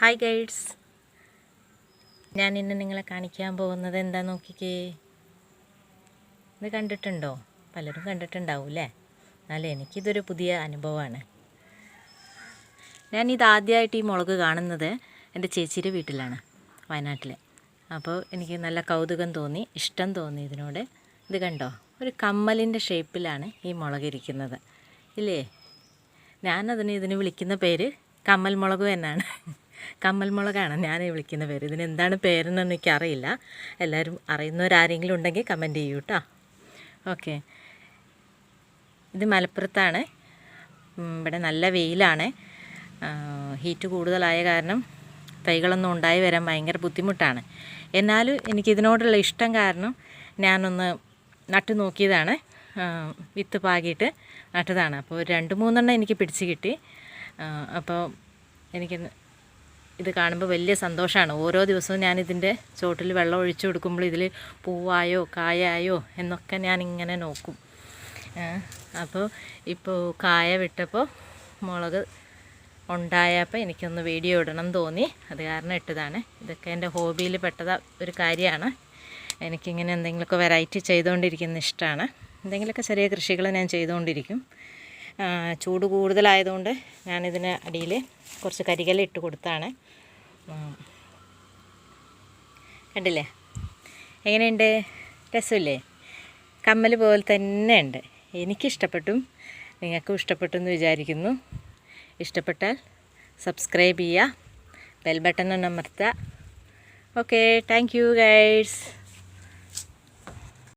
Hi guides, ഞാൻ ഇന്ന് നിങ്ങളെ കാണിക്കാൻ പോകുന്നത് എന്താ നോക്കിക്കേ. ഇത് കണ്ടിട്ടുണ്ടോ? പലരും കണ്ടിട്ടുണ്ടാവും അല്ലേ? എന്നാലും എനിക്കിതൊരു പുതിയ അനുഭവമാണ്. ഞാനിത് ആദ്യമായിട്ട് ഈ മുളക് കാണുന്നത് എൻ്റെ ചേച്ചിയുടെ വീട്ടിലാണ്, വയനാട്ടിൽ. അപ്പോൾ എനിക്ക് നല്ല കൗതുകം തോന്നി, ഇഷ്ടം തോന്നി ഇതിനോട്. ഇത് കണ്ടോ, ഒരു കമ്മലിൻ്റെ ഷേപ്പിലാണ് ഈ മുളക് ഇരിക്കുന്നത് ഇല്ലേ? ഇതിന് വിളിക്കുന്ന പേര് കമ്മൽ മുളക് എന്നാണ്. കമ്മൽ മുളകാണ് ഞാൻ വിളിക്കുന്ന പേര്. ഇതിനെന്താണ് പേരെന്നൊന്നും എനിക്കറിയില്ല. എല്ലാവരും അറിയുന്നവരാരെങ്കിലും ഉണ്ടെങ്കിൽ കമൻറ്റ് ചെയ്യൂ കേട്ടോ. ഓക്കെ, ഇത് മലപ്പുറത്താണ്. ഇവിടെ നല്ല വെയിലാണ്. ഹീറ്റ് കൂടുതലായ കാരണം തൈകളൊന്നും ഉണ്ടായി വരാൻ ഭയങ്കര ബുദ്ധിമുട്ടാണ്. എന്നാലും എനിക്കിതിനോടുള്ള ഇഷ്ടം കാരണം ഞാനൊന്ന് നട്ടു നോക്കിയതാണ്. വിത്ത് പാകിയിട്ട് നട്ടതാണ്. അപ്പോൾ 2-3 എനിക്ക് പിടിച്ച് കിട്ടി. അപ്പോൾ എനിക്ക് ഇത് കാണുമ്പോൾ വലിയ സന്തോഷമാണ്. ഓരോ ദിവസവും ഞാനിതിൻ്റെ ചോട്ടിൽ വെള്ളം ഒഴിച്ചു കൊടുക്കുമ്പോൾ ഇതിൽ പൂവായോ കായായോ എന്നൊക്കെ ഞാനിങ്ങനെ നോക്കും. അപ്പോൾ ഇപ്പോൾ കായ വിട്ടപ്പോൾ മുളക് ഉണ്ടായപ്പോൾ എനിക്കൊന്ന് വീഡിയോ ഇടണം തോന്നി. അത് കാരണം ഇട്ടതാണ്. ഇതൊക്കെ എൻ്റെ ഹോബിയിൽ പെട്ട ഒരു കാര്യമാണ്. എനിക്കിങ്ങനെ എന്തെങ്കിലുമൊക്കെ വെറൈറ്റി ചെയ്തുകൊണ്ടിരിക്കുന്ന ഇഷ്ടമാണ്. എന്തെങ്കിലുമൊക്കെ ചെറിയ കൃഷികൾ ഞാൻ ചെയ്തുകൊണ്ടിരിക്കും. ചൂട് കൂടുതലായതുകൊണ്ട് ഞാനിതിന് അടിയിൽ കുറച്ച് കരികല്ല് ഇട്ട് കൊടുത്താണ്. കണ്ടില്ലേ എങ്ങനെയുണ്ട്? രസമില്ലേ? കമ്മൽ പോലെ തന്നെ ഉണ്ട്. എനിക്കിഷ്ടപ്പെട്ടു, നിങ്ങൾക്കും ഇഷ്ടപ്പെട്ടു എന്ന് വിചാരിക്കുന്നു. ഇഷ്ടപ്പെട്ടാൽ സബ്സ്ക്രൈബ് ചെയ്യുക, ബെൽ ബട്ടൺ ഒന്ന് അമർത്തുക. Okay, thank you guides.